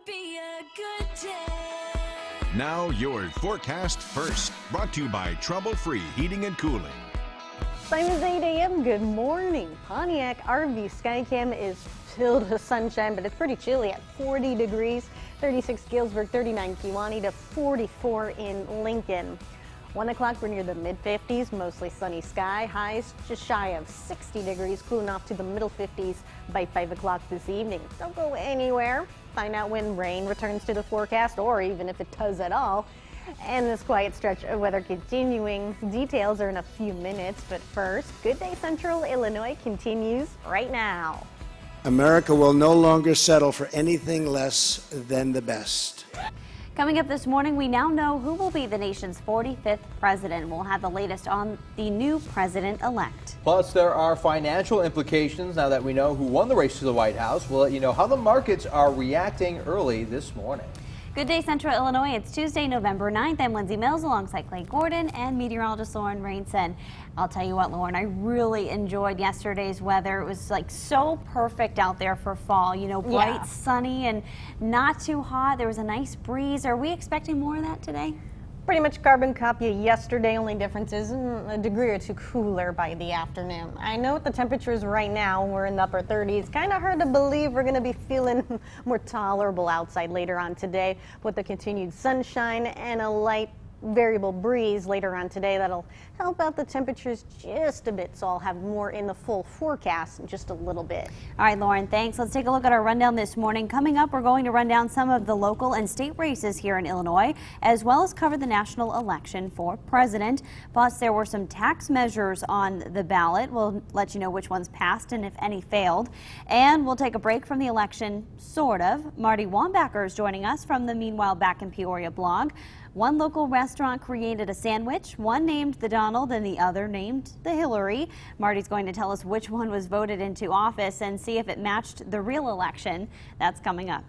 Be a good day. Now your forecast first, brought to you by Trouble Free Heating and Cooling. Time is 8 a.m. Good morning. Pontiac RV Skycam is filled with sunshine, but it's pretty chilly at 40 degrees, 36 Galesburg, 39 Kewanee to 44 in Lincoln. 1 o'clock, we're near the mid-50s, mostly sunny sky. Highs just shy of 60 degrees, cooling off to the middle 50s by 5 o'clock this evening. Don't go anywhere. Find out when rain returns to the forecast, or even if it does at all. And this quiet stretch of weather continuing. Details are in a few minutes, but first, Good Day Central Illinois continues right now. America will no longer settle for anything less than the best. Coming up this morning, we now know who will be the nation's 45th president. We'll have the latest on the new president-elect. Plus, there are financial implications now that we know who won the race to the White House. We'll let you know how the markets are reacting early this morning. Good day, Central Illinois. It's Tuesday, November 9th. I'm Lindsay Mills alongside Clay Gordon and meteorologist Lauren Rainson. I'll tell you what, Lauren, I really enjoyed yesterday's weather. It was like so perfect out there for fall. You know, bright, sunny, and not too hot. There was a nice breeze. Are we expecting more of that today? Pretty much carbon copy of yesterday, only difference is a degree or two cooler by the afternoon. I know what the temperatures right now, we're in the upper 30s. Kind of hard to believe we're going to be feeling more tolerable outside later on today with the continued sunshine and a light variable breeze later on today. That'll help out the temperatures just a bit, so I'll have more in the full forecast in just a little bit. All right, Lauren, thanks. Let's take a look at our rundown this morning. Coming up, we're going to run down some of the local and state races here in Illinois, as well as cover the national election for president. Plus, there were some tax measures on the ballot. We'll let you know which ones passed and if any failed. And we'll take a break from the election, sort of. Marty Wambacher is joining us from the Meanwhile Back in Peoria blog. One local restaurant created a sandwich, one named the Donald and the other named the Hillary. Marty's going to tell us which one was voted into office and see if it matched the real election. That's coming up.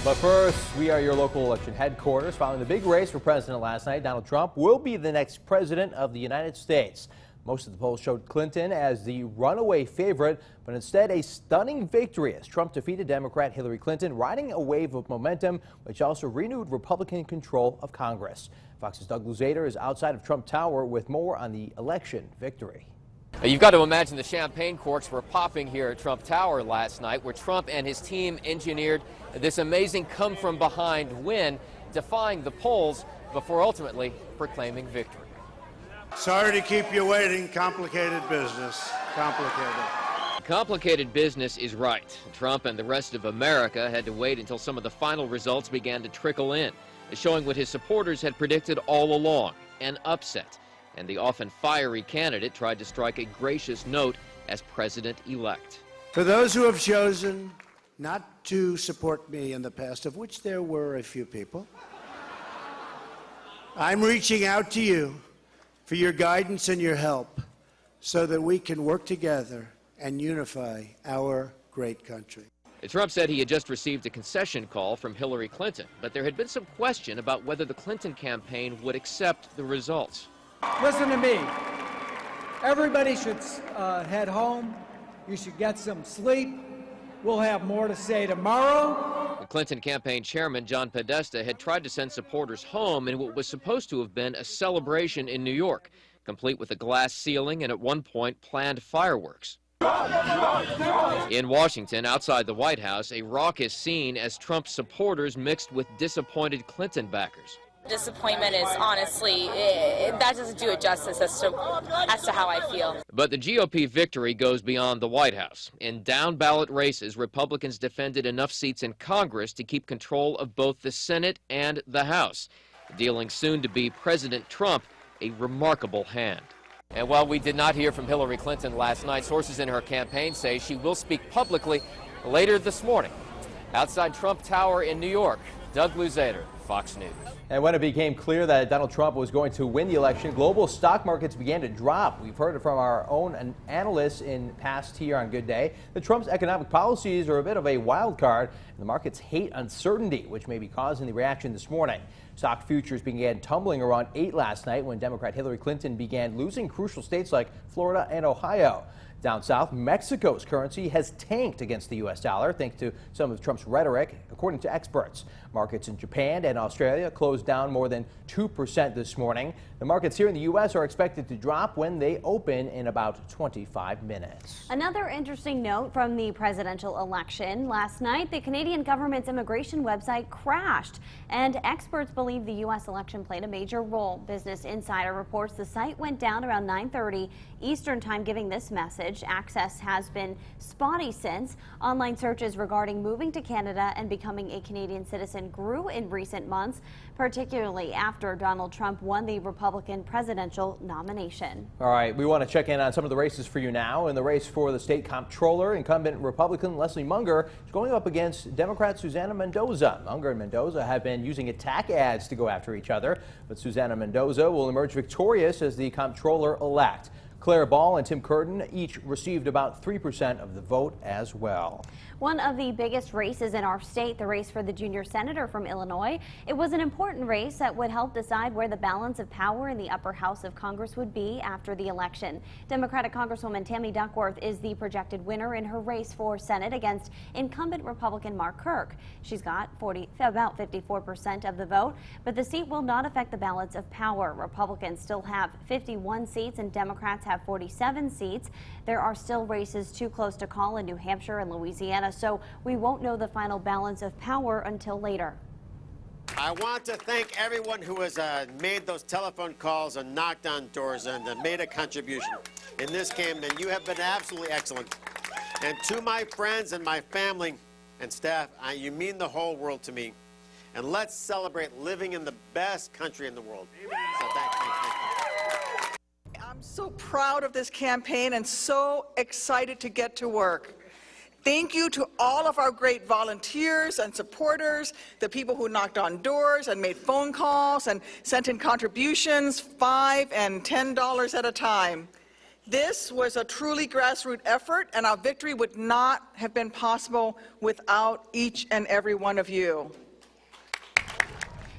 But first, we are your local election headquarters. Following the big race for president last night, Donald Trump will be the next president of the United States. Most of the polls showed Clinton as the runaway favorite, but instead a stunning victory as Trump defeated Democrat Hillary Clinton, riding a wave of momentum, which also renewed Republican control of Congress. Fox's Doug Luzader is outside of Trump Tower with more on the election victory. You've got to imagine the champagne corks were popping here at Trump Tower last night, where Trump and his team engineered this amazing come-from-behind win, defying the polls before ultimately proclaiming victory. Sorry to keep you waiting. Complicated business. Complicated business is right. Trump and the rest of America had to wait until some of the final results began to trickle in, showing what his supporters had predicted all along, an upset. And the often fiery candidate tried to strike a gracious note as president-elect. For those who have chosen not to support me in the past, of which there were a few people, I'm reaching out to you for your guidance and your help so that we can work together and unify our great country. Trump said he had just received a concession call from Hillary Clinton, but there had been some question about whether the Clinton campaign would accept the results. Listen to me. Everybody should head home. You should get some sleep. We'll have more to say tomorrow. The Clinton campaign chairman, John Podesta, had tried to send supporters home in what was supposed to have been a celebration in New York, complete with a glass ceiling and at one point planned fireworks. In Washington, outside the White House, a raucous scene as Trump supporters mixed with disappointed Clinton backers. Disappointment is honestly, that doesn't do it justice as to how I feel. But the GOP victory goes beyond the White House. In down-ballot races, Republicans defended enough seats in Congress to keep control of both the Senate and the House, dealing soon-to-be President Trump a remarkable hand. And while we did not hear from Hillary Clinton last night, sources in her campaign say she will speak publicly later this morning. Outside Trump Tower in New York, Doug Luzader, Fox News. And when it became clear that Donald Trump was going to win the election, global stock markets began to drop. We've heard it from our own analysts in past here on Good Day that Trump's economic policies are a bit of a wild card, and the markets hate uncertainty, which may be causing the reaction this morning. Stock futures began tumbling around 8 last night when Democrat Hillary Clinton began losing crucial states like Florida and Ohio. Down south, Mexico's currency has tanked against the U.S. dollar thanks to some of Trump's rhetoric, according to experts. Markets in Japan and Australia closed down more than 2% this morning. The markets here in the U.S. are expected to drop when they open in about 25 minutes. Another interesting note from the presidential election. Last night, the Canadian government's immigration website crashed, and experts believe the U.S. election played a major role. Business Insider reports the site went down around 9:30 Eastern Time, giving this message. Access has been spotty since. Online searches regarding moving to Canada and becoming a Canadian citizen grew in recent months, particularly after Donald Trump won the Republican presidential nomination. All right, we want to check in on some of the races for you now. In the race for the state comptroller, incumbent Republican Leslie Munger is going up against Democrat Susana Mendoza. Munger and Mendoza have been using attack ads to go after each other, but Susana Mendoza will emerge victorious as the comptroller-elect. Claire Ball and Tim Curtin each received about 3% of the vote as well. One of the biggest races in our state, the race for the junior senator from Illinois. It was an important race that would help decide where the balance of power in the upper house of Congress would be after the election. Democratic Congresswoman Tammy Duckworth is the projected winner in her race for Senate against incumbent Republican Mark Kirk. She's got about 54% of the vote, but the seat will not affect the balance of power. Republicans still have 51 seats and Democrats have 47 seats. There are still races too close to call in New Hampshire and Louisiana, so we won't know the final balance of power until later. I want to thank everyone who has made those telephone calls and knocked on doors and made a contribution in this campaign. You have been absolutely excellent. And to my friends and my family and staff, you mean the whole world to me. And let's celebrate living in the best country in the world. So thank you. I'm so proud of this campaign and so excited to get to work. Thank you to all of our great volunteers and supporters, the people who knocked on doors and made phone calls and sent in contributions, $5 and $10 at a time. This was a truly grassroots effort, and our victory would not have been possible without each and every one of you.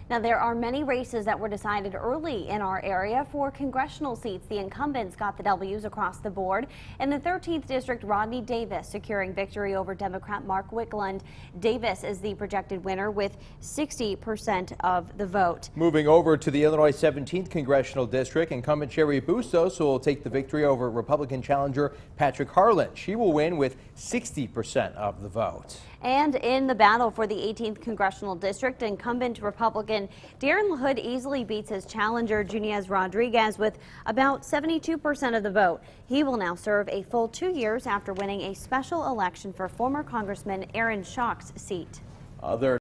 Now, there are many races that were decided early in our area for congressional seats. The incumbents got the W's across the board. In the 13th District, Rodney Davis securing victory over Democrat Mark Wickland. Davis is the projected winner with 60% of the vote. Moving over to the Illinois 17th Congressional District, incumbent Sherry Bustos will take the victory over Republican challenger Patrick Harlan. She will win with 60% of the vote. And in the battle for the 18th Congressional District, incumbent Republican Darren LaHood easily beats his challenger Junez Rodriguez with about 72% of the vote. He will now serve a full 2 years after winning a special election for former Congressman Aaron Schock's seat. Other